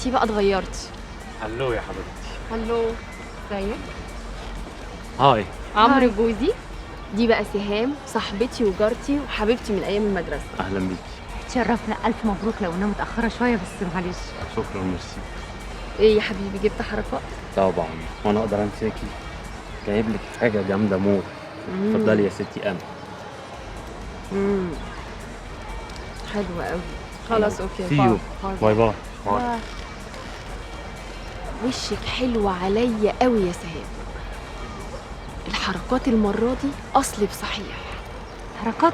انتي بقى اتغيرتي. هلو يا حبيبتي. هلو، ازيك؟ هاي. عمرو جوزي. دي بقى سهام صاحبتي وجارتي وحبيبتي من ايام المدرسه. اهلا بيكي. تشرفنا، الف مبروك. لو انا متاخره شويه بس معلش. شكرا، ميرسي. ايه يا حبيبي، جبت حركات؟ طبعا، وانا اقدر انساكي؟ جايب لك حاجه جامده موت. اتفضلي يا ستي. انا حلوه قوي. خلاص اوكي، سيو. باي باي. وشك حلوه عليا قوي يا سهام. الحركات المره دي اصلي بصحيح. حركات؟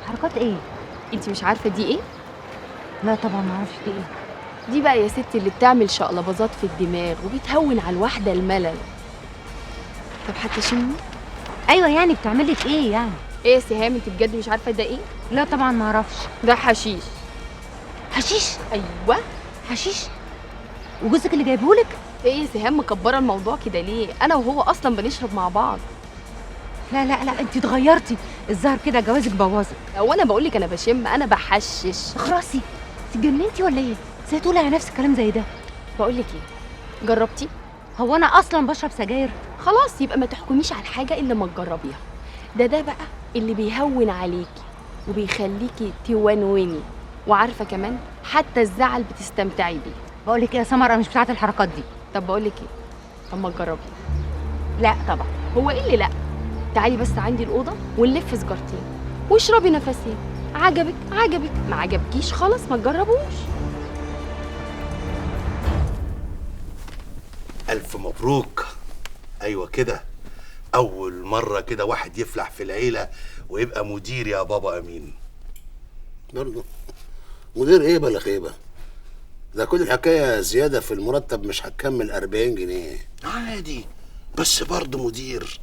حركات ايه؟ انتي مش عارفه دي ايه؟ لا طبعا ما اعرفش دي ايه. دي بقى يا ستي اللي بتعمل شقلباظات في الدماغ وبتهون على الواحده الملل. طب حتى شمي. ايوه يعني بتعمل لك ايه يعني؟ ايه يا سهام، انت بجد مش عارفه ده ايه؟ لا طبعا ما اعرفش. ده حشيش. حشيش؟ ايوه حشيش. وجوزك اللي جايبهولك؟ ايه يا سهام مكبره الموضوع كده ليه؟ انا وهو اصلا بنشرب مع بعض. لا لا لا، انت اتغيرتي الظاهر كده، جوازك بوظك. هو انا بقول لك انا بشم، انا بحشش. اخرسي، اتجننتي ولا ايه؟ ازاي تقولي على نفسك كلام زي ده؟ بقول لك ايه، جربتي؟ هو انا اصلا بشرب سجاير؟ خلاص يبقى ما تحكميش على الحاجه الا ما تجربيها. ده بقى اللي بيهون عليكي وبيخليكي تونوني، وعارفه كمان حتى الزعل بتستمتعي بيه. بقول لك ايه يا سمر، انا مش بتاعت الحركات دي. طب بقول لك ايه، طب ما تجربي. لا طبعا. هو ايه اللي لا؟ تعالي بس عندي الاوضه ونلف سجارتين واشربي نفسين. عجبك عجبك، ما عجبكيش خلاص ما تجربوش. ألف مبروك. أيوة كده، أول مرة كده واحد يفلح في العيلة ويبقى مدير يا بابا أمين. برضه مدير ايه بلا خيبة؟ ده كل الحكاية زيادة في المرتب مش هتكمل 40 جنيه. عادي، بس برضه مدير.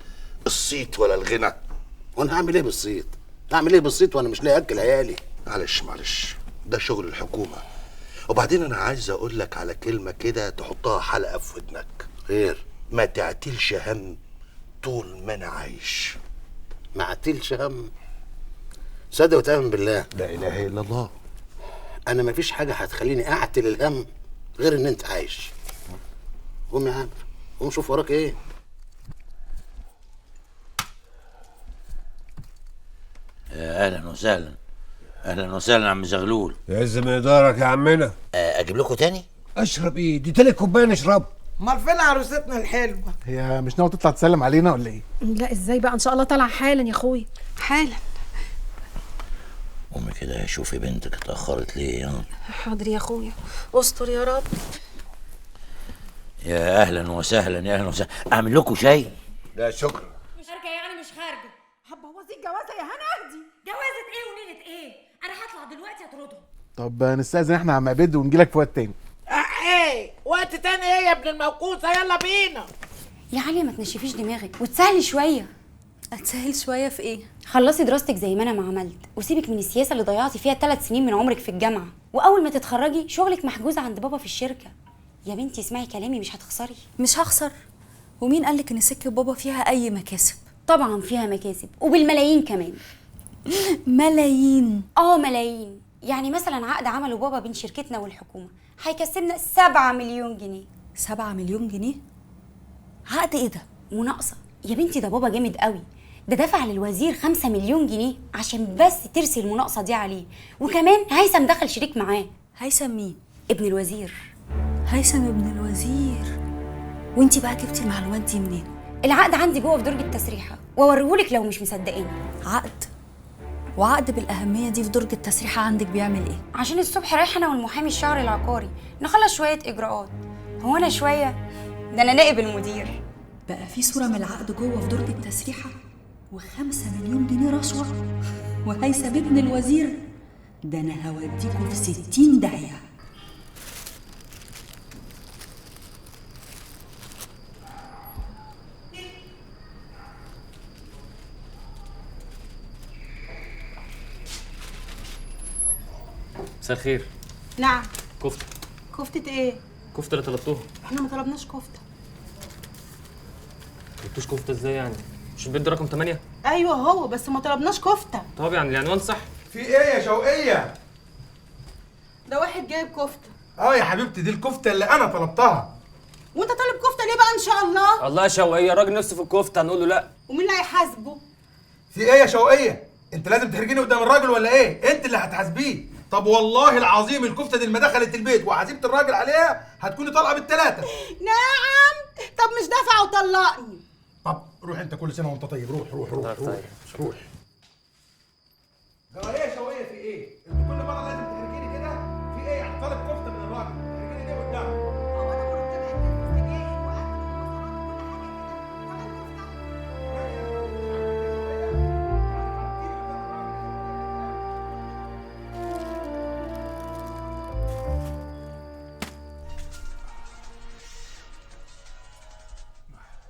الصيت ولا الغنى. وانا هعمل ايه بالصيت؟ هعمل ايه بالصيت وانا مش لاقي اكل عيالي؟ معلش، ده شغل الحكومة. وبعدين أنا عايز أقول لك على كلمة كده تحطها حلقة في ودنك. خير؟ ما تعتلش هم طول ما أنا عايش. ما عتلش هم؟ صدق وتامن بالله. لا إله إلا الله. انا مفيش حاجة هتخليني اعتل الهم غير ان انت عايش. قوم يا عم، قوم شوف وراك ايه. اهلا وسهلا. اهلا وسهلا عم زغلول. يعز مقدارك يا عمنا. اجيب لكم تاني؟ اشرب ايه؟ دي تالت كوبايه نشرب. امال فين عروستنا الحلوه؟ هي مش ناويه تطلع تسلم علينا ولا ايه؟ لا ازاي بقى، ان شاء الله طالعه حالا يا اخويا حالا. قومي كده شوفي بنتك اتاخرت ليه. يلا حاضر يا اخويا، استر يا رب. يا اهلا وسهلا يا اهلا وسهلا. اعمل لكم شاي؟ لا شكرا. مش خارجه يعني مش خارجه. هتبوظي الجوازه يا هنا، اهدي. جوازه ايه ونيله ايه؟ انا هطلع دلوقتي اطردهم. طب نستأذن احنا عم عبيد ونجيلك في وقت تاني. ايه وقت تاني ايه يا ابن الموقوسه؟ يلا بينا. يا علي ما تنشفيش دماغك وتسهلي شويه. اتسهل شويه في ايه؟ خلصي دراستك زي ما انا ما عملت، وسيبك من السياسه اللي ضيعتي فيها 3 سنين من عمرك في الجامعه، واول ما تتخرجي شغلك محجوز عند بابا في الشركه. يا بنتي اسمعي كلامي، مش هتخسري. مش هخسر. ومين قالك ان سكه بابا فيها اي مكاسب؟ طبعا فيها مكاسب وبالملايين كمان. ملايين؟ ملايين. يعني مثلا عقد عمله بابا بين شركتنا والحكومه هيكسبنا 7 مليون جنيه. 7 مليون جنيه؟ عقد ايه ده؟ مناقصه يا بنتي، ده بابا جامد قوي. ده دفع للوزير 5 مليون جنيه عشان بس ترسي المناقصه دي عليه، وكمان هيثم دخل شريك معاه. هيثم مين؟ ابن الوزير. هيثم ابن الوزير. وانتي بقى جبتي المعلومات دي منين؟ العقد عندي جوه في درج التسريحه، واوريهولك لو مش مصدقاني. عقد؟ وعقد بالاهميه دي في درج التسريحه عندك بيعمل ايه؟ عشان الصبح رايحه انا والمحامي الشهري العقاري نخلص شويه اجراءات. هو انا شويه؟ ده انا نائب المدير. بقى في صوره من العقد جوه في درج التسريحه، و5 مليون جنيه رشوه، وهيثم ابن الوزير. ده انا هوديكوا في 60 داهيه. مساء الخير. نعم. كفته. كفته ايه؟ كفته اللي طلبتوها. احنا ما طلبناش كفته. ما طلبتوش كفته ازاي يعني؟ مش البيت ده رقم 8؟ ايوه هو، بس ما طلبناش كفته. طب يعني العنوان صح. في ايه يا شوقيه؟ ده واحد جايب كفته. يا حبيبتي دي الكفته اللي انا طلبتها. وانت طالب كفته ليه بقى ان شاء الله؟ الله يا شوقية، الراجل نفسه في الكفته هنقول له لا. ومين اللي هيحاسبه؟ في ايه يا شوقيه؟ انت لازم تحرجيني قدام الراجل ولا ايه؟ انت اللي هتحاسبيه. طب والله العظيم الكفته دي لما دخلت البيت وعزيمه الراجل عليها هتكوني طالعه بالثلاثه. نعم. طب مش دافع وطلقني. طب روح انت، كل سنه وانت طيب. روح روح روح روح, روح. جرى ايه يا شوقيه؟ في ايه؟ انت كل مره لازم تحرجيني كده؟ في ايه؟ يعني طالب كفته من الراجل تحرجيني ليه قدامه؟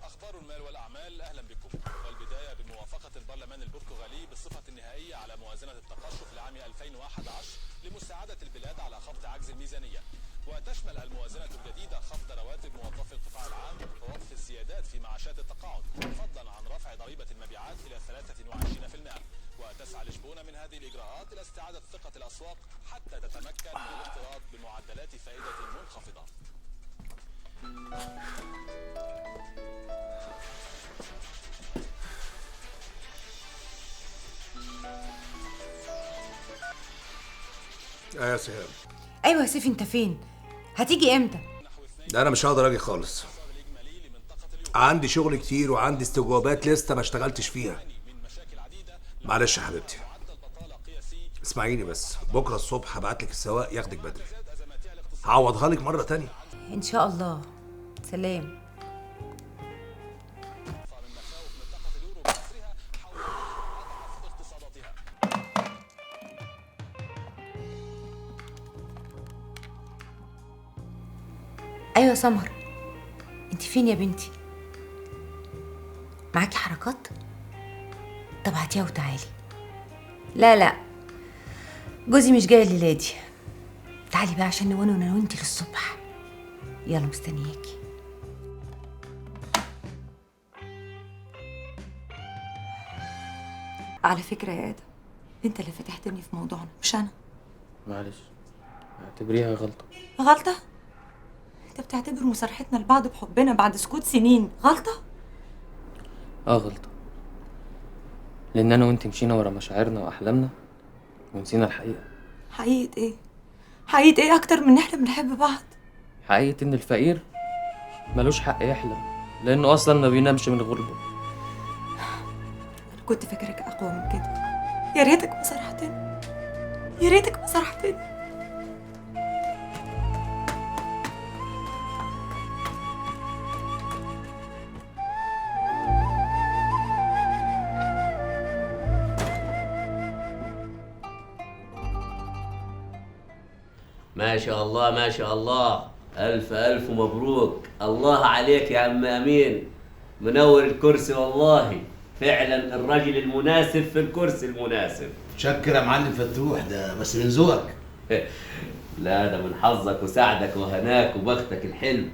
أخبار المال والأعمال، أهلا بكم. والبداية بموافقة البرلمان البرتغالي بالصفة النهائية على موازنة التقشف لعام 2011 لمساعدة البلاد على خفض عجز الميزانية، وتشمل الموازنة الجديدة خفض رواتب موظفي القطاع العام ووقف الزيادات في معاشات التقاعد، فضلا عن رفع ضريبة المبيعات إلى 23%. وتسعى لشبونة من هذه الإجراءات إلى استعادة ثقة الأسواق حتى تتمكن من الاقتراض بمعدلات فائدة منخفضة. يا سهام. ايوه يا سيف، انت فين؟ هتيجي امتى؟ ده انا مش هقدر اجي خالص. عندي شغل كتير وعندي استجوابات لسه ما اشتغلتش فيها. معلش يا حبيبتي، اسمعيني بس، بكره الصبح هبعت لك السواق ياخدك بدري. هعوضها لك مره تانية ان شاء الله. سلام. ايوه يا سمر، انت فين يا بنتي؟ معاكي حركات؟ طب هاتيها وتعالي. لا جوزي مش جاي الليله دي. تعالي بقى عشان نونو انا وانتي للصبح. يلا مستنياكي. على فكرة يا آدم، انت اللي فتحتني في موضوعنا مش انا. معلش، اعتبريها غلطة. غلطة؟ انت بتعتبر مصارحتنا لبعض بحبنا بعد سكوت سنين غلطة؟ غلطة، لأن أنا وأنت مشينا ورا مشاعرنا وأحلامنا ونسينا الحقيقة. حقيقة ايه؟ حقيقة ايه أكتر من إن احنا بنحب بعض؟ حقيقة إن الفقير ملوش حق يحلم، لأنه أصلا ما بينامش من غلبه. أنا كنت فاكرك أقوى من كده. يا ريتك ما صرحتني، يا ريتك ما صرحتني. ما شاء الله ما شاء الله، ألف ألف مبروك. الله عليك يا عم أمين، منور الكرسي والله، فعلا الرجل المناسب في الكرسي المناسب. شكر يا معلم فتوح، ده بس من ذوقك. لا ده من حظك وسعدك وهناك وبختك الحلو.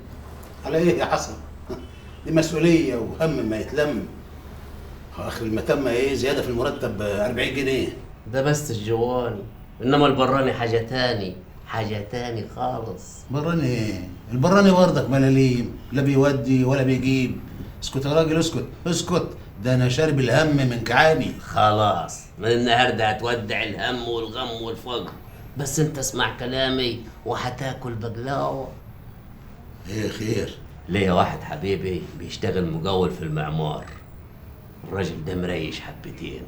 على ايه يا حسن؟ دي مسؤولية وهم ما يتلم. اخر المتمة ايه زيادة في المرتب 40 جنيه. ده بس الجواني، انما البراني حاجة تاني، حاجة تاني خالص. براني ايه؟ البراني برضك ملاليم، لا بيودي ولا بيجيب. اسكت يا راجل، اسكت اسكت، ده انا شارب الهم من كعاني. خلاص من النهارده هتودع الهم والغم والفقر، بس انت اسمع كلامي وهتاكل بقلاوه. ايه خير؟ ليا واحد حبيبي بيشتغل مجول في المعمار، الراجل ده مريش حبتين،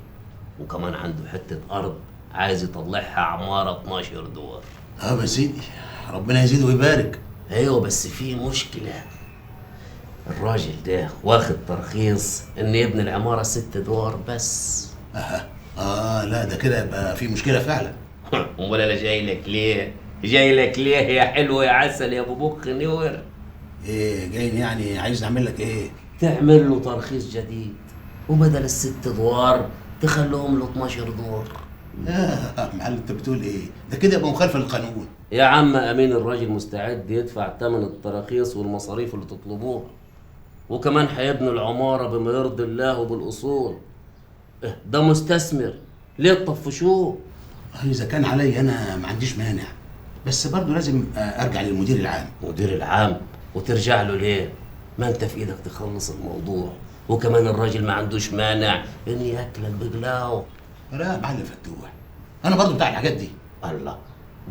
وكمان عنده حته ارض عايز يطلعها عماره 12 دور. يا سيدي ربنا يزيد ويبارك. ايوه بس في مشكله، الراجل ده واخد ترخيص ان يبني العماره 6 ادوار بس. لا ده كده يبقى في مشكله فعلا. امال انا جاي لك ليه؟ جاي لك ليه يا حلو يا عسل يا ابو بخ نور؟ ايه جاي يعني عايز نعمل لك ايه؟ تعمل له ترخيص جديد، وبدل ال6 ادوار تخليهم له 12 دور. يا معلم انت بتقول ايه؟ ده كده يبقى مخالفه للقانون. يا عم امين الراجل مستعد يدفع ثمن التراخيص والمصاريف اللي تطلبوها، وكمان هيبنوا العماره بما يرضي الله وبالاصول. ده مستثمر، ليه تطفشوه؟ اذا كان علي انا ما عنديش مانع، بس برضه لازم ارجع للمدير العام. مدير العام؟ وترجع له ليه؟ ما انت في ايدك تخلص الموضوع، وكمان الراجل ما عندوش مانع ان ياكلك بقلاوه. لا يا معلم فتوح، انا برضه بتاع الحاجات دي. الله،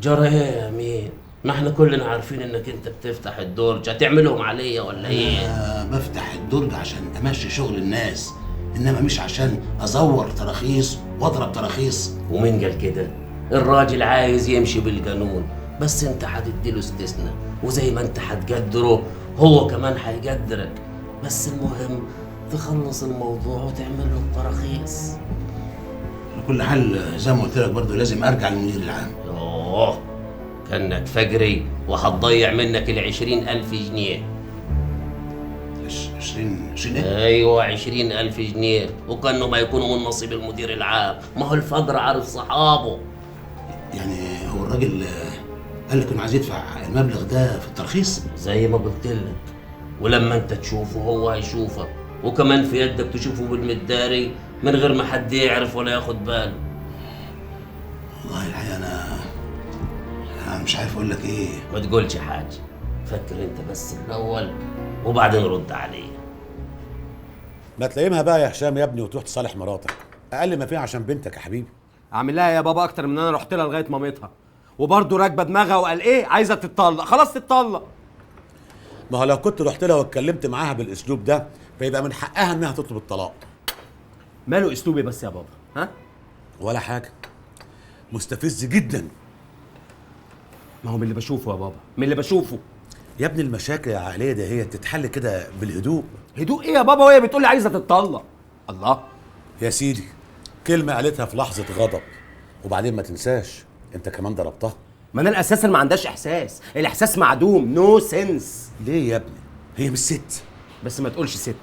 جرى ايه يا امين؟ ما احنا كلنا عارفين انك انت بتفتح الدرج، هتعملهم عليا ولا ايه؟ بفتح الدرج عشان امشي شغل الناس، انما مش عشان ازور تراخيص واضرب تراخيص. ومين قال كده؟ الراجل عايز يمشي بالقانون، بس انت هتديله استثناء، وزي ما انت هتقدره هو كمان هيقدرك، بس المهم تخلص الموضوع وتعمل له التراخيص. لكل حال زي ما قلت لك برضه لازم ارجع للمدير العام. يوه، كانك فجري وهتضيع منك ال20,000 جنيه. 20 ايه؟ ايوه 20,000 جنيه، وكانوا ما يكونوا من نصيب المدير العام، ما هو الفجر عارف صحابه. يعني هو الراجل قال لك انه عايز يدفع المبلغ ده في الترخيص؟ زي ما قلت لك، ولما انت تشوفه هو هيشوفك، وكمان في يدك تشوفه بالمداري من غير ما حد يعرف ولا ياخد باله. والله الحقيقه انا مش عارف اقول لك ايه. ما تقولش حاجه، فكر انت بس الاول وبعدين رد عليا. ما تلاقيمها بقى يا هشام يا ابني وتروح تصالح مراتك، اقل ما فيها عشان بنتك يا حبيبي. اعمل لها يا بابا اكتر من انا رحت لها لغايه مامتها، وبرضه راكبه دماغها وقال ايه عايزه تتطلق، خلاص تتطلق. ما هو لو كنت رحت لها واتكلمت معاها بالاسلوب ده فيبقى من حقها انها تطلب الطلاق. ماله اسلوبي بس يا بابا؟ ها؟ ولا حاجه، مستفز جدا. ما هو من اللي بشوفه يا بابا، من اللي بشوفه. يا ابني المشاكل العائليه دي هي تتحل كده بالهدوء. هدوء ايه يا بابا وهي بتقول لي عايزه تتطلق؟ الله يا سيدي، كلمه قالتها في لحظه غضب، وبعدين ما تنساش انت كمان ضربتها. ما انا اساسا ما عندهاش احساس، الاحساس معدوم، نو سنس. ليه يا ابني؟ هي مش ست. بس ما تقولش ست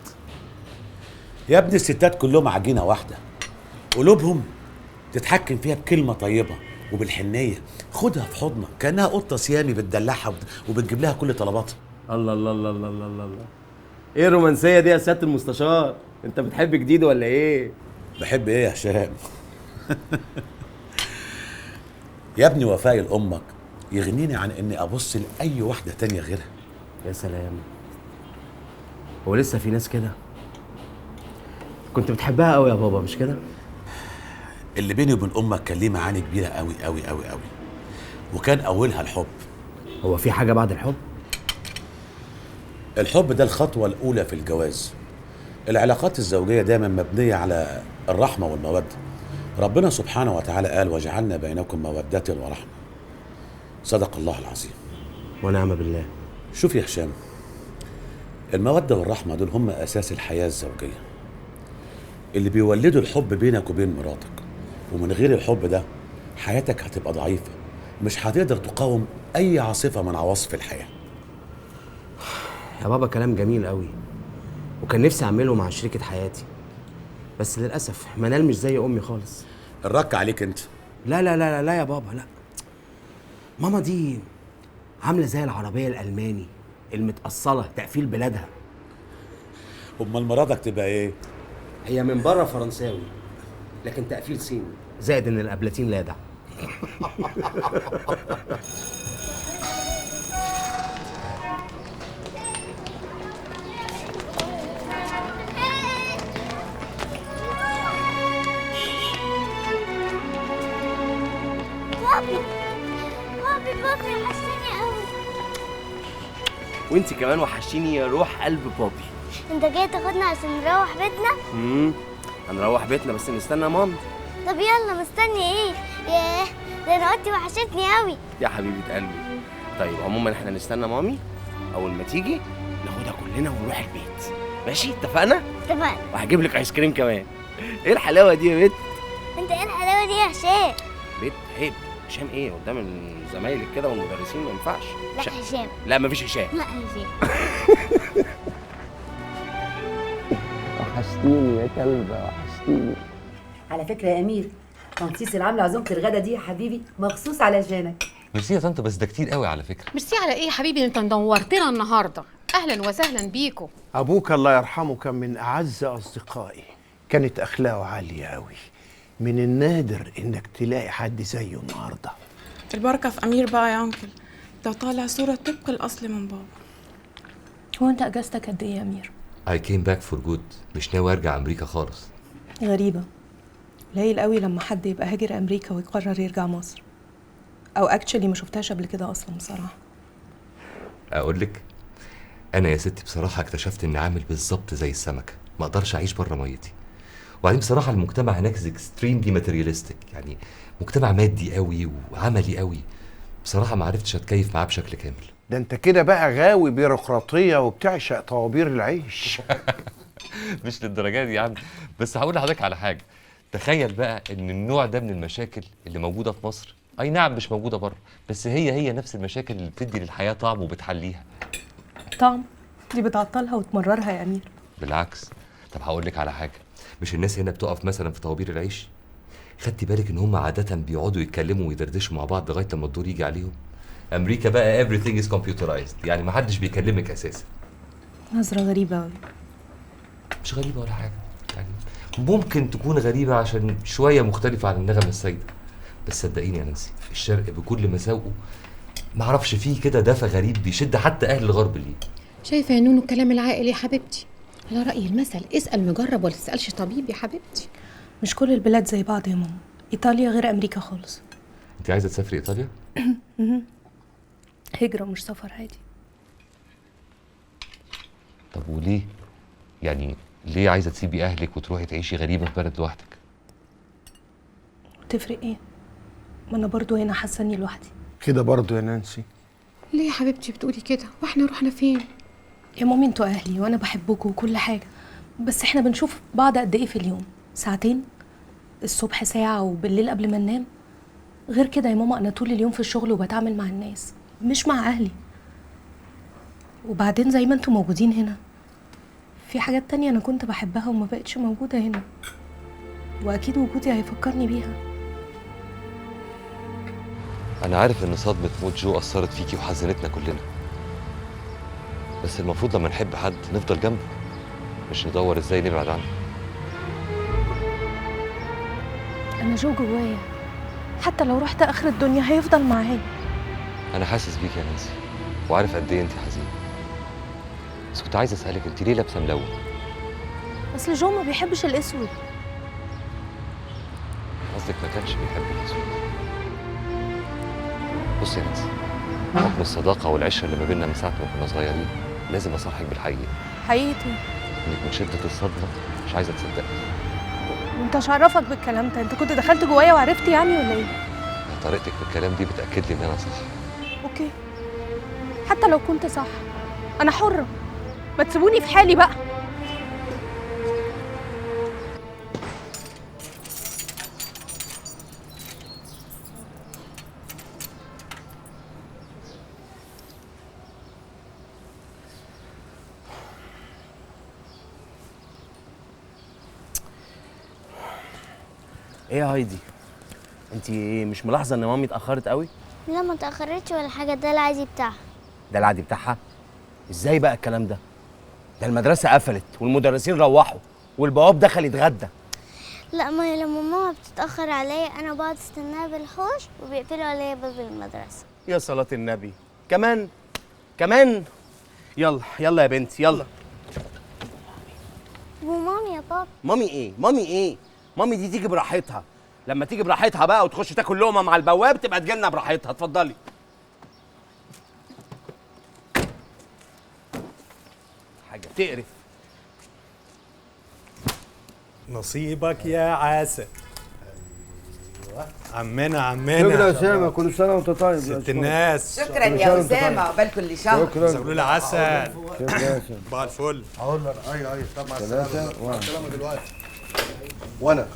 يا ابني، الستات كلهم عجينه واحده، قلوبهم تتحكم فيها بكلمه طيبه وبالحنيه. خدها في حضنك كانها قطه سيامي بتدلعها وبتجيب لها كل طلباتها. الله الله الله الله الله الله، ايه الرومانسيه دي يا سياده المستشار؟ انت بتحب جديد ولا ايه؟ بحب ايه يا هشام؟ يا ابني، وفائي لامك يغنيني عن اني ابص لاي واحده تانية غيرها. يا سلام، هو لسه في ناس كده؟ كنت بتحبها قوي يا بابا مش كده؟ اللي بيني وبين امك كان ليه معاني كبيره قوي قوي قوي قوي، وكان اولها الحب. هو في حاجه بعد الحب؟ الحب ده الخطوه الاولى في الجواز. العلاقات الزوجيه دايما مبنيه على الرحمه والموده. ربنا سبحانه وتعالى قال: وجعلنا بينكم موده ورحمه. صدق الله العظيم ونعم بالله. شوف يا هشام، الموده والرحمه دول هم اساس الحياه الزوجيه، اللي بيولدوا الحب بينك وبين مراتك. ومن غير الحب ده حياتك هتبقى ضعيفة، مش هتقدر تقاوم أي عاصفة من عواصف الحياة. يا بابا كلام جميل قوي، وكان نفسي أعمله مع شريكة حياتي، بس للأسف منال مش زي أمي خالص. الرك عليك أنت. لا لا لا لا يا بابا، لا. ماما دي عاملة زي العربية الألماني المتأصلة تقفيل بلادها. أمال مراتك تبقى إيه؟ هي من بره فرنساوي لكن تقفيل صيني، زائد ان الابلاتين لادع. بابي وحشتني قوي. وانت كمان وحشتيني يا روح قلب بابي. انت جاي تاخدنا عشان نروح بيتنا؟ هنروح بيتنا بس نستنى مامي. طب يلا، مستني ايه؟ ياه، ده انا اوضتي وحشتني قوي يا حبيبه قلبي. طيب عموما احنا نستنى مامي، اول ما تيجي ناخدها كلنا ونروح البيت. ماشي اتفقنا؟ اتفقنا. وهجيب لك ايس كريم كمان. ايه الحلاوه دي يا بت؟ انت ايه الحلاوه دي يا هشام؟ بت عيب. هشام ايه قدام زمايلك كده والمدرسين؟ ما ينفعش. لا هشام. لا مفيش هشام. لا هشام. وحشتيني يا كلبه، وحشتيني. على فكره يا امير، طنطيس اللي عامله عزومه الغدا دي يا حبيبي مخصوص علشانك. ميرسي يا طنط، بس ده كتير قوي على فكره. ميرسي على ايه يا حبيبي؟ انت نورتنا النهارده. اهلا وسهلا بيكم. ابوك الله يرحمه كان من اعز اصدقائي، كانت اخلاقه عاليه قوي، من النادر انك تلاقي حد زيه النهارده. البركة في أمير بقى يا أنكل، ده طالع صورة طبق الأصل من بابا. هو انت اجازتك قد ايه يا امير؟ I came back for good. مش ناوي ارجع امريكا خالص. غريبة، قليل قوي لما حد يبقى هاجر امريكا ويقرر يرجع مصر، او اكشلي ما شفتهاش قبل كده اصلا بصراحة. اقول لك، انا يا ستي بصراحه اكتشفت اني عامل بالظبط زي السمكه، ما اقدرش اعيش بره ميتي. وبعدين بصراحه المجتمع هناك اكستريملي ماتيرياليستيك، يعني مجتمع مادي قوي وعملي قوي. بصراحه ما عرفتش اتكيف معاه بشكل كامل. ده انت كده بقى غاوي بيروقراطيه وبتعشق طوابير العيش. مش للدرجه دي يا عم، بس هقول لحضرتك على حاجه. تخيل بقى ان النوع ده من المشاكل اللي موجوده في مصر، اي نعم مش موجوده بره، بس هي نفس المشاكل اللي بتدي للحياه طعم وبتحليها. طعم؟ دي بتعطلها وتمررها يا امير. بالعكس. طب هقول لك على حاجه، مش الناس هنا بتقف مثلا في طوابير العيش؟ خدتي بالك ان هم عاده بيقعدوا يتكلموا ويدردشوا مع بعض لغايه لما الدور يجي عليهم؟ امريكا بقى everything is computerized، يعني ما حدش بيكلمك اساسا. نظرة غريبة قوي. مش غريبه ولا حاجه، يعني ممكن تكون غريبه عشان شويه مختلفه عن النغمه السائده، بس صدقيني يا نانسي، الشرق بكل مساوئه ما اعرفش فيه كده دفى غريب بيشد حتى اهل الغرب ليه. شايفة يا نونو الكلام العاقل يا حبيبتي؟ على رأي المثل، اسأل مجرب ولا تسألش طبيب يا حبيبتي. مش كل البلاد زي بعض يا ماما، ايطاليا غير امريكا خالص. انت عايزه تسافري ايطاليا؟ هجرة مش سفر عادي. طب وليه؟ يعني ليه عايزه تسيبي اهلك وتروحي تعيشي غريبه في بلد لوحدك؟ تفرق ايه؟ ما انا برضو هنا حاسه اني لوحدي. كده برضو يا نانسي؟ ليه يا حبيبتي بتقولي كده؟ واحنا رحنا فين؟ يا مامي انتوا اهلي وانا بحبكم وكل حاجه، بس احنا بنشوف بعض قد ايه في اليوم؟ ساعتين؟ الصبح ساعه وبالليل قبل ما ننام. غير كده يا ماما انا طول اليوم في الشغل وبتعامل مع الناس مش مع اهلي. وبعدين زي ما انتوا موجودين هنا، في حاجات تانية انا كنت بحبها وما بقتش موجوده هنا، واكيد وجودي هيفكرني بيها. انا عارف ان صدمه موت جو اثرت فيكي وحزنتنا كلنا، بس المفروض لما نحب حد نفضل جنبه، مش ندور ازاي نبعد عنه. انا جو جوايا، حتى لو رحت اخر الدنيا هيفضل معايا. انا حاسس بيك يا نانسي، وعارف قد ايه انت حزينه، بس كنت عايز اسالك انت ليه لابسه ملون؟ اصل جو ما بيحبش الاسود. قصدك ما كانش بيحب الاسود؟ بصي يا نانسي، حكم الصداقه والعشره اللي ما بيننا من ساعه ما كنا صغيرين، لازم اصارحك بالحقيقه. حقيقتي؟ انك من شده الصدمه مش عايزه تصدقي. وانت مش عرفك بالكلام ده؟ انت كنت دخلت جوايا وعرفت يعني ولا ايه؟ طريقتك في الكلام دي بتاكد لي ان انا صح. اوكي، حتى لو كنت صح انا حره، ما تسيبوني في حالي بقى. ايه يا هايدي، انت مش ملاحظه ان مامي اتاخرت قوي؟ لا ما تاخرتش ولا حاجه، ده العادي بتاعها. ده العادي بتاعها؟ ازاي بقى الكلام ده؟ ده المدرسه قفلت والمدرسين روحوا والبواب دخل يتغدى. لا ما هي لما ماما بتتاخر عليا انا بقعد استناها بالحوش وبيقفلوا عليا باب المدرسه. يا صلاه النبي، كمان يلا يلا يا بنتي يلا. ومامي يا بابا. مامي ايه؟ مامي دي تيجي براحتها، لما تيجي براحتها بقى وتخش تاكل لقمه مع البواب تبقى تجيلنا براحتها. اتفضلي. حاجه تقرف. نصيبك يا عاسل. عمنا شكرا يا اسامه، كل سنه وانت طيب. ست الناس. شكرا يا اسامه، عقبال كل شهر. شكرا. زغلول عسل. صباح الفل. اقول لك ايوه طب مع السلامه دلوقتي. وانا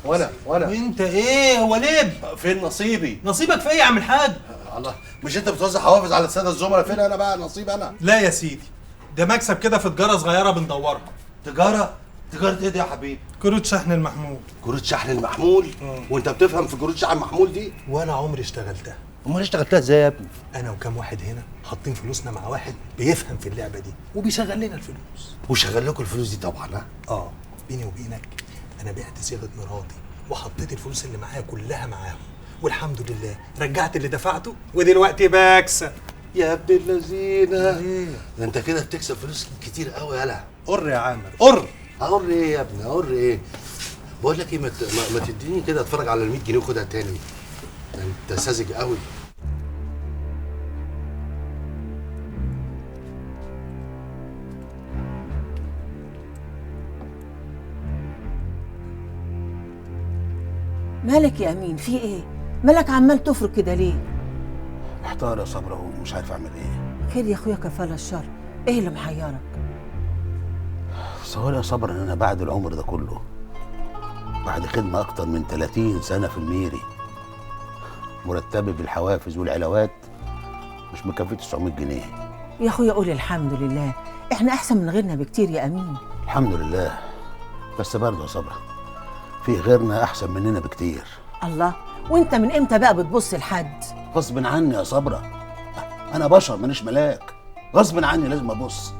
وانت ايه؟ هو ليه؟ فين نصيبي؟ نصيبك في ايه يا عم الحاج؟ الله، مش انت بتوزع حوافز على الساده الزملاء؟ فين انا بقى نصيب انا؟ لا يا سيدي، ده مكسب كده في تجاره صغيره بندورها. تجاره ايه دي يا حبيبي؟ كروت شحن المحمول. كروت شحن المحمول؟ وانت بتفهم في كروت شحن المحمول دي؟ وانا عمري اشتغلتها. امال اشتغلتها ازاي يا ابني؟ انا وكم واحد هنا حاطين فلوسنا مع واحد بيفهم في اللعبه دي وبيشغل لنا الفلوس. وشغل لكم الفلوس دي طبعا؟ بيني وبينك انا بعت صيغه مراتي وحطيت الفلوس اللي معايا كلها معاهم، والحمد لله رجعت اللي دفعته ودلوقتي بكسب. يا ابن اللذينه، ده انت كده بتكسب فلوس كتير قوي يالا. قر يا عامر قر. اقر ايه يا ابني، اقر ايه؟ بقول لك ايه، ما تديني كده اتفرج على ال 100 جنيه وخدها تاني. ده انت ساذج قوي. مالك يا امين؟ في ايه؟ مالك عمال تفرك كده ليه؟ محتار يا صبرا ومش عارف اعمل ايه. خير يا اخويا، كفاله الشر. ايه اللي محيرك؟ صور يا صبرا ان انا بعد العمر ده كله، بعد خدمه اكتر من 30 سنه في الميري، مرتبي بالحوافز والعلاوات مش مكفي 900 جنيه. يا اخويا قول الحمد لله، احنا احسن من غيرنا بكتير يا امين. الحمد لله، بس برضه يا صبرا في غيرنا احسن مننا بكتير. الله، وانت من امتى بقى بتبص لحد؟ غصب عني يا صبرا، انا بشر مانيش ملاك، غصب عني لازم ابص.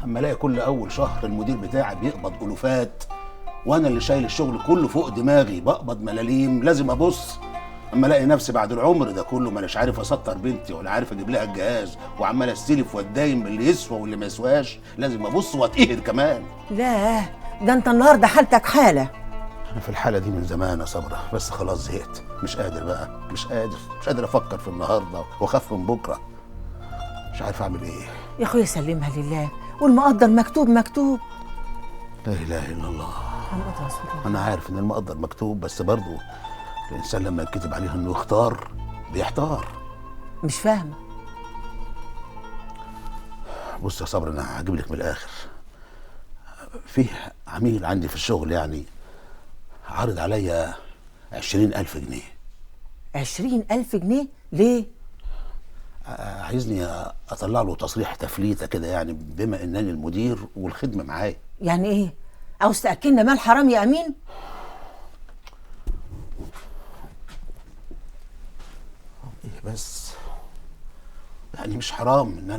اما الاقي كل اول شهر المدير بتاعي بيقبض الوفات وانا اللي شايل الشغل كله فوق دماغي بقبض ملاليم، لازم ابص. اما الاقي نفسي بعد العمر ده كله مانيش عارف اسطر بنتي ولا عارف اجيب لها الجهاز، وعمال استلف واتداين باللي يسوى واللي ما يسواش، لازم ابص واتقهر كمان. لا ده انت النهارده حالتك حاله. انا في الحاله دي من زمان يا صبرا، بس خلاص زهقت، مش قادر بقى، مش قادر افكر في النهارده واخاف من بكره. مش عارف اعمل ايه. يا اخويا سلمها لله، والمقدر مكتوب مكتوب. لا اله الا الله. محمد رسول الله. انا عارف ان المقدر مكتوب، بس برضه الانسان لما يتكتب عليه انه يختار بيحتار. مش فاهمه. بص يا صبرا، انا هجيب لك من الاخر. فيه عميل عندي في الشغل يعني عارض عليا 20,000 جنيه. 20,000 جنيه؟ ليه؟ عايزني اطلع له تصريح تفليته كده، يعني بما انني المدير والخدمه معايا. يعني ايه؟ عاوز تاكلنا مال حرام يا امين؟ ايه بس؟ يعني مش حرام ان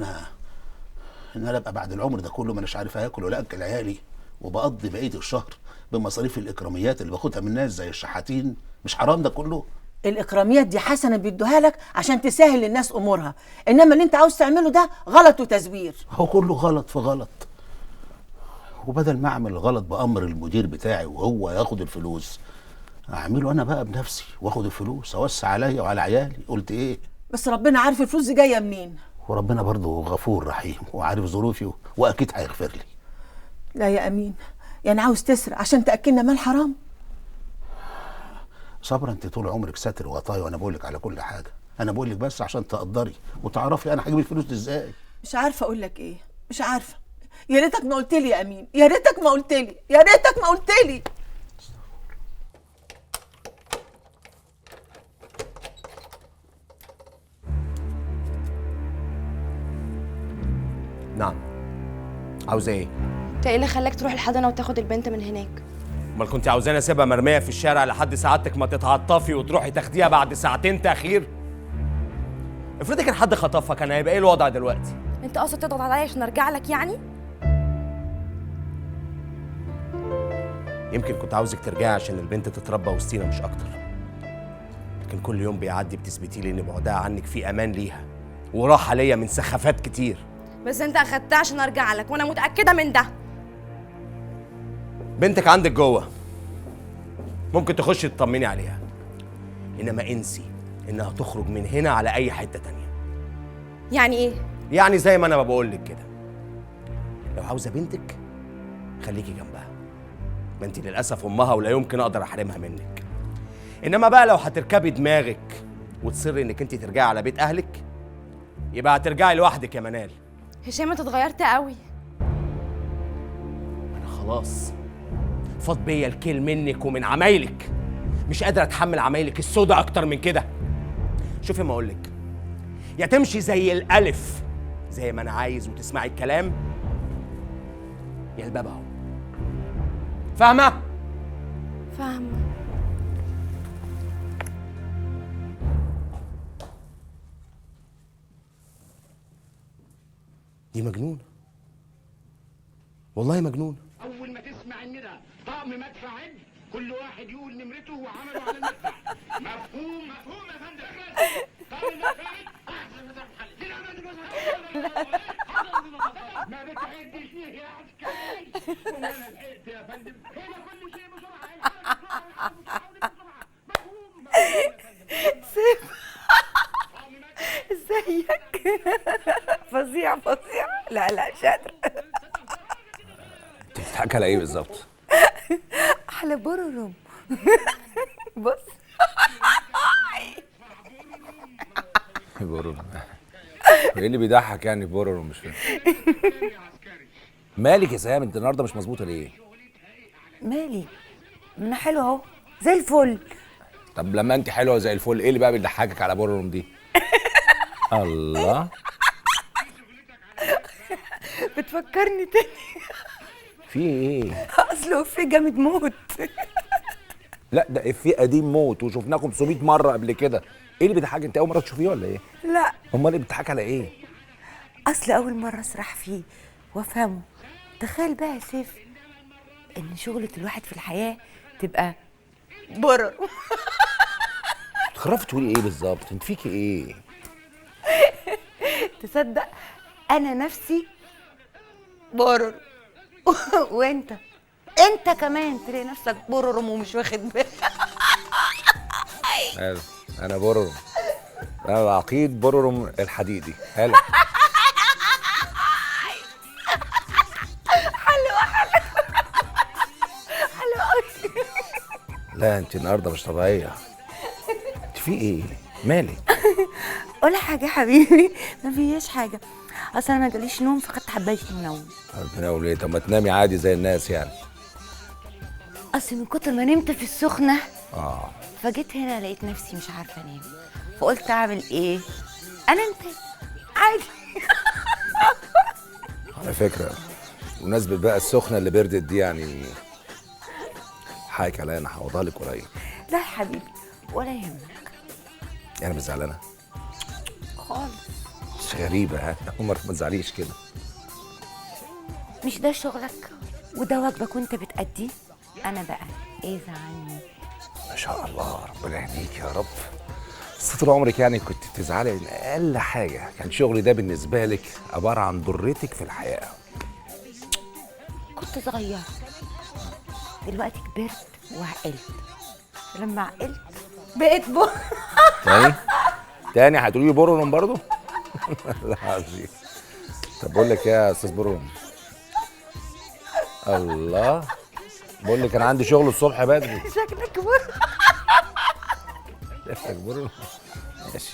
انا ابقى بعد العمر ده كله مانيش عارف اكل ولا اكل عيالي، وبقضي بقيه الشهر بمصاريف الاكراميات اللي باخدها من الناس زي الشحاتين؟ مش حرام ده كله؟ الاكراميات دي حسنه بيدوها لك عشان تسهل للناس امورها، انما اللي انت عاوز تعمله ده غلط وتزوير. هو كله غلط في غلط، وبدل ما اعمل غلط بامر المدير بتاعي وهو ياخد الفلوس، اعمله انا بقى بنفسي واخد الفلوس اوسع عليا وعلى عيالي. قلت ايه؟ بس ربنا عارف الفلوس دي جايه منين. وربنا برضه غفور رحيم وعارف ظروفي واكيد هيغفر لي. لا يا امين، يعني عاوز تسرق عشان تاكلنا مال حرام؟ صبرا انت طول عمرك ساتر وغطايا وانا بقول لك على كل حاجه، انا بقول لك بس عشان تقدري وتعرفي انا هجيب الفلوس دي ازاي. مش عارفه اقول لك ايه، مش عارفه. يا ريتك ما قلت لي يا امين، يا ريتك ما قلت لي، يا ريتك ما قلت لي. نعم. عاوزه ايه؟ انت ايه اللي خلاك تروح الحضانه وتاخد البنت من هناك؟ امال كنت عاوزاني اسيبها مرميه في الشارع لحد سعادتك ما تتعطفي وتروحي تاخديها بعد ساعتين تاخير؟ افرضي كان حد خطفها، كان هيبقى ايه الوضع دلوقتي؟ انت قاصد تضغط عليا عشان ارجع لك يعني؟ يمكن كنت عاوزك ترجعي عشان البنت تتربى وسطينا مش اكتر، لكن كل يوم بيعدي بتثبتي لي ان بعدها عنك في امان ليها وراحه ليا من سخافات كتير. بس انت اخدتها عشان ارجع لك وانا متاكده من ده. بنتك عندك جوه، ممكن تخشي تطمني عليها، انما انسي انها تخرج من هنا على اي حته تانية. يعني ايه؟ يعني زي ما انا بقول لك كده، لو عاوزه بنتك خليكي جنبها، ما انت للاسف امها ولا يمكن اقدر احرمها منك. انما بقى لو هتركبي دماغك وتصري انك انت ترجعي على بيت اهلك، يبقى هترجعي لوحدك يا منال. هشام انت اتغيرت قوي. انا خلاص فاض بيا الكيل منك ومن عمايلك، مش قادر اتحمل عمايلك السودا اكتر من كده. شوفي ما اقولك، يا تمشي زي الالف زي ما انا عايز وتسمعي الكلام، يا الباب اهو. فاهمه؟ فاهمه. دي مجنونه، والله مجنونه. اول ما تسمع ان ده طقم مدفع عد كل واحد يقول نمرته وعمله على المدفع. مفهوم؟ مفهوم يا فندم. طب المفاهيم احسن من المحل. ما بتعدش ليه يا عسكري؟ وانا لحقت يا فندم. هنا كل شيء بسرعه. سيف ازيك؟ فظيع فظيع. لا شاطر. انت بتضحكي على ايه بالظبط؟ على بورورم. بص. بورورم ايه اللي بيضحك يعني بورورم؟ مش فاهم. مالك يا سهام؟ انت النهارده مش مظبوطه ليه؟ مالي؟ انا حلوه اهو زي الفل. طب لما انت حلوه زي الفل ايه اللي بقى بيضحكك على بورورم دي؟ الله، بتفكرني تاني. في ايه؟ اصله في جامد موت. لا ده افيه قديم موت وشفناه 500 مره قبل كده. ايه اللي بيضحكك؟ انت اول مره تشوفيه ولا ايه؟ لا امال اللي بتضحك على ايه؟ اصل اول مره اسرح فيه وافهمه. تخيل بقى يا سيف ان شغلة الواحد في الحياه تبقى برر. خرفت تقولي ايه بالظبط؟ انت فيكي ايه؟ تصدق انا نفسي برر. وانت كمان تلاقي نفسك بررم ومش واخد بالك. انا بررم. انا العقيد بررم الحديدي. هلا حلو. لا انت النهارده مش طبيعيه. انت في ايه؟ مالك؟ ولا حاجه يا حبيبي، ما فيش حاجه. اصل انا ما جاليش نوم فخدت حبايه منوم. بنقول ايه؟ طب ما تنامي عادي زي الناس يعني. اصل من كتر ما نمت في السخنه فجيت هنا لقيت نفسي مش عارفه انام، فقلت اعمل ايه؟ انام تاني عادي. على فكره بمناسبه بقى السخنه اللي بردت دي، يعني حقك عليا، انا هعوضها لك قريب. لا يا حبيبي ولا يهمك. يعني مش زعلانه خالص. مش غريبه ها؟ عمر ما تزعليش كده. مش ده شغلك وده واجبك وانت بتأديه؟ انا بقى ايه زعلني؟ ما شاء الله، ربنا يهديك يا رب. بس طول عمرك يعني كنت بتزعلي ان اقل حاجه كان شغلي ده بالنسبه لك عباره عن ضرتك في الحياه. كنت صغير، دلوقتي كبرت وعقلت. لما عقلت بقيت تاني هتقولي لي برونم برضه؟ لا عظيم. طب بقول لك يا استاذ برونم، الله، بقول لك انا عندي شغل الصبح بدري. شكلك برونم. شكلك برونم. ماشي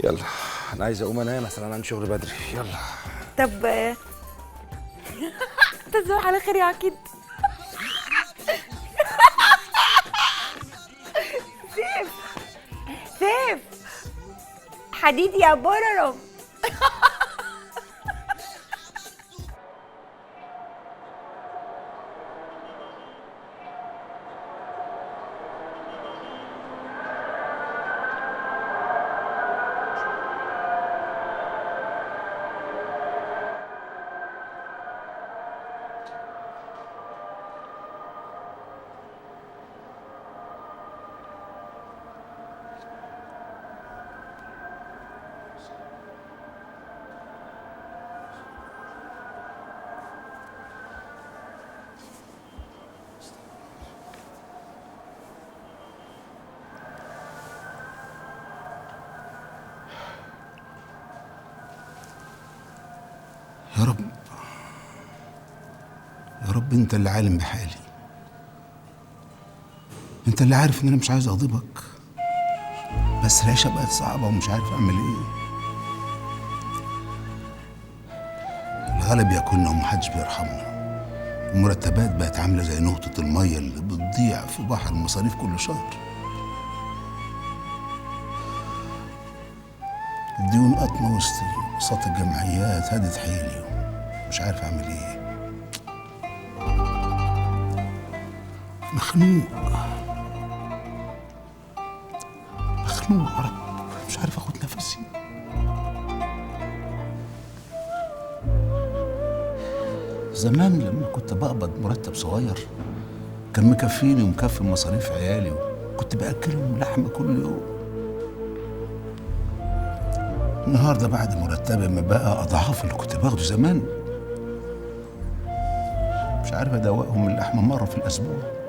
يلا، انا عايز اقوم انام عشان انا عندي شغل بدري. يلا. طب تصبح على خير يا عقيد. سيف حديدي يا بررم. يا رب يا رب، انت اللي عالم بحالي، انت اللي عارف ان انا مش عايز اغضبك، بس العيشه بقت صعبه ومش عارف اعمل ايه. الغلب ياكلنا ومحدش بيرحمنا، المرتبات بقت عامله زي نقطه الميه اللي بتضيع في بحر المصاريف كل شهر. الديون قطمه وسطي، صوت الجمعيات هدت حيلي، مش عارف اعمل ايه. مخنوق يا رب، مش عارف اخد نفسي. زمان لما كنت بقبض مرتب صغير كان مكفيني ومكفي مصاريف عيالي، وكنت باكلهم لحمه كل يوم. النهارده بعد مرتبي ما بقى اضعاف اللي كنت باخده زمان. مش عارف ادوقهم اللحمه مره في الاسبوع.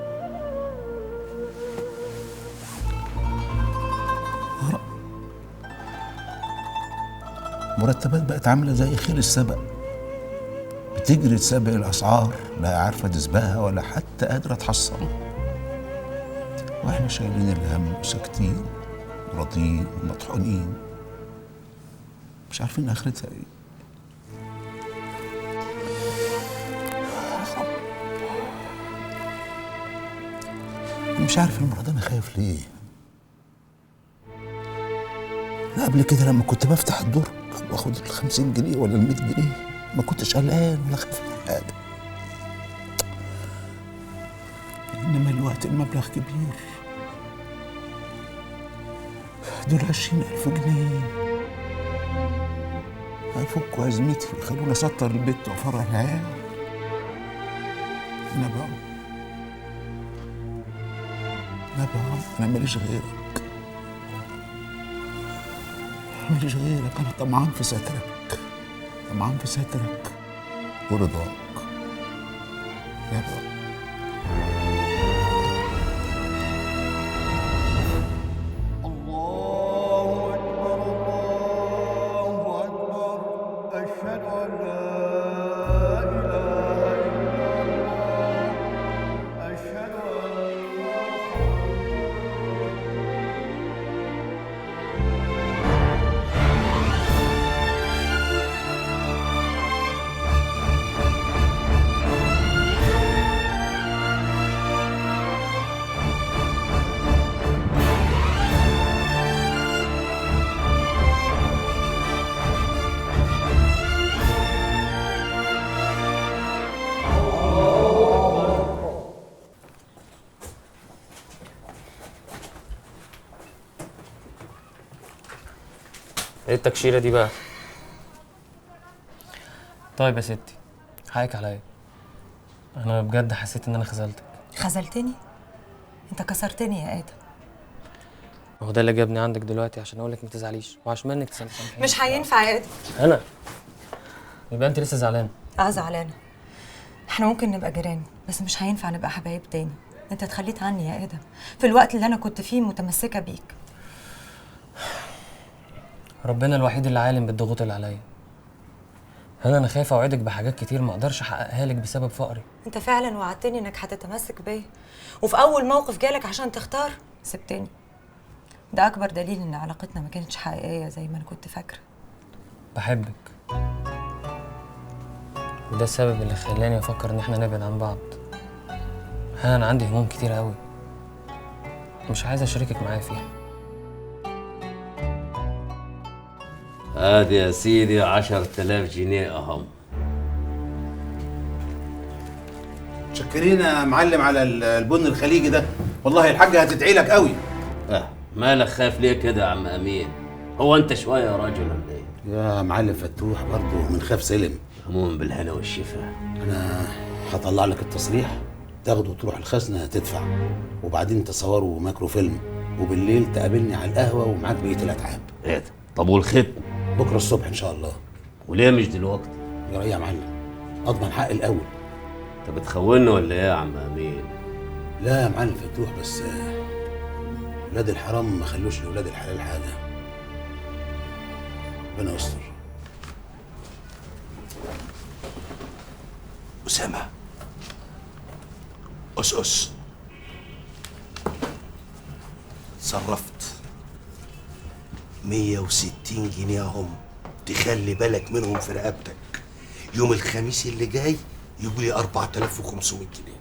مرتبات بقت عامله زي خيل السبق، بتجري تسابق الاسعار، لا عارفه تسبقها ولا حتى قادره تحصلها. واحنا شايلين الهم وساكتين وراضيين ومطحونين، مش عارفين اخرتها ايه. مش عارف المرة ده انا خايف ليه. لا قبل كده لما كنت بفتح الدرج واخد ال50 جنيه ولا ال100 جنيه ما كنتش قلقان ولا خايف من حاجه. انما الوقت المبلغ كبير، دول 20,000 جنيه هيفكوا ازمتي ويخلوني اسطر البيت وافرح العيال. انا بقى انا ماليش غيرك، ماليش غيرك. انا طمعان في سترك، طمعان في سترك ورضاك يا بابا. ايه التكشيره دي بقى؟ طيب يا ستي حقك عليا، انا بجد حسيت ان انا خذلتك. خذلتني؟ انت كسرتني يا ادم. هو ده اللي جابني عندك دلوقتي عشان اقول لك ما تزعليش وعشان منك تسامحيني. مش هينفع يا ادم. انا يبقى انت لسه زعلانه؟ زعلانه. احنا ممكن نبقى جيران بس مش هينفع نبقى حبايب تاني. انت اتخليت عني يا ادم في الوقت اللي انا كنت فيه متمسكه بيك. ربنا الوحيد اللي عالم بالضغوط اللي عليا. انا خايف اوعدك بحاجات كتير ما اقدرش احققها لك بسبب فقري. انت فعلا وعدتني انك هتتمسك بيا، وفي اول موقف جالك عشان تختار سبتني. ده اكبر دليل ان علاقتنا ما كانتش حقيقيه زي ما انا كنت فاكره. بحبك، وده السبب اللي خلاني افكر ان احنا نبعد عن بعض. انا عندي هموم كتير قوي مش عايز اشاركك معايا فيها. ادي يا سيدي 10,000 جنيه اهم. متشكرين يا معلم على البن الخليجي ده، والله الحاجه هتدعي لك قوي. مالك خايف ليه كده يا عم امين؟ هو انت شويه يا راجل ولا ايه؟ يا معلم فتوح برضه من خاف سلم. هموم بالهنا والشفا. انا هطلع لك التصريح تاخده وتروح الخزنه تدفع، وبعدين تصوروا ماكرو فيلم، وبالليل تقابلني على القهوه ومعاك بقيه الاتعاب. ايه ده؟ طب والختم؟ بكره الصبح ان شاء الله. وليه مش دلوقتي؟ يا ريا يا معلم اضمن حق الاول. انت بتخوننا ولا ايه يا عم امين؟ لا يا معلم فتوح، بس ولاد الحرام ما خلوش لولاد الحلال حاجه. ربنا يستر. أسامة أس صرفت 160 جنيه هم، تخلي بالك منهم في رقبتك. يوم الخميس اللي جاي يجوا لي 4500 جنيه.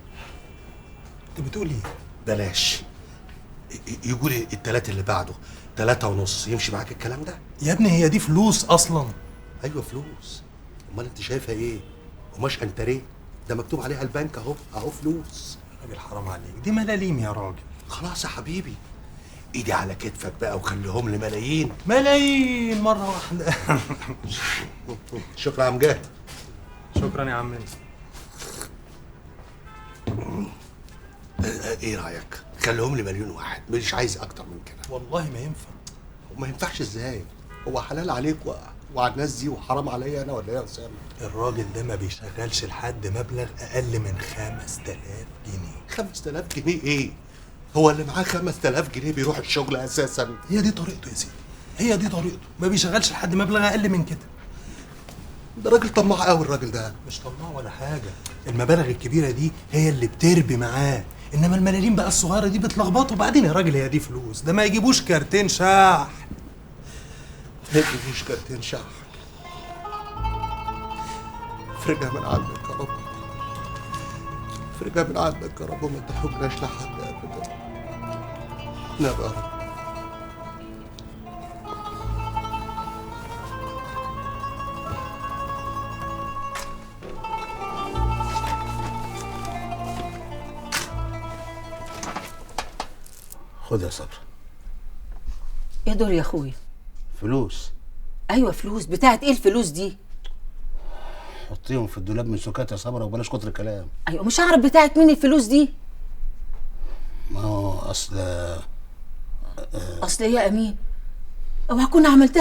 انت بتقول ايه؟ بلاش، يجوا لي التلات اللي بعده 3.5. يمشي معاك الكلام ده؟ يا ابني هي دي فلوس اصلا. ايوه فلوس، امال انت شايفها ايه؟ قماش انتريه ده مكتوب عليها البنك اهو، اهو فلوس. راجل حرام عليك، دي ملاليم يا راجل. خلاص يا حبيبي، ايدي على كتفك بقى وخليهم لي ملايين. ملايين مره واحده. شكرا يا عم جاد. شكرا يا عم. ايه رايك؟ خليهم لي مليون واحد، مش عايز اكتر من كده. والله ما ينفع. وما ينفعش ازاي؟ هو حلال عليك وعلى الناس دي وحرام عليا انا ولا ايه يا اسامه؟ الراجل ده ما بيشغلش لحد مبلغ اقل من 5000 جنيه. 5000 جنيه ايه؟ هو اللي معاه 5000 جنيه بيروح الشغل اساسا؟ هي دي طريقته يا سيدي، هي دي طريقته، ما بيشغلش لحد مبلغ اقل من كده. ده راجل طماع قوي الراجل ده. مش طماع ولا حاجه، المبالغ الكبيره دي هي اللي بتربي معاه، انما الملاليم بقى الصغيره دي بتلخبطه. وبعدين يا راجل هي دي فلوس، ده ما يجيبوش كارتين شحن. ما يجيبوش كارتين شحن. افرجها من عندك يا رب، افرجها من عندك يا رب، وما تحرجناش لحد ابدا. نعم يا رب. خد يا صبر. ايه دول يا اخويا؟ فلوس. ايوه فلوس. بتاعت ايه الفلوس دي؟ حطيهم في الدولاب من سكات يا صبرا وبلاش كتر كلام. ايوه مش هعرف بتاعت مين الفلوس دي. ما هو اصل اصل ايه يا امين؟ اوعى كنا عملتها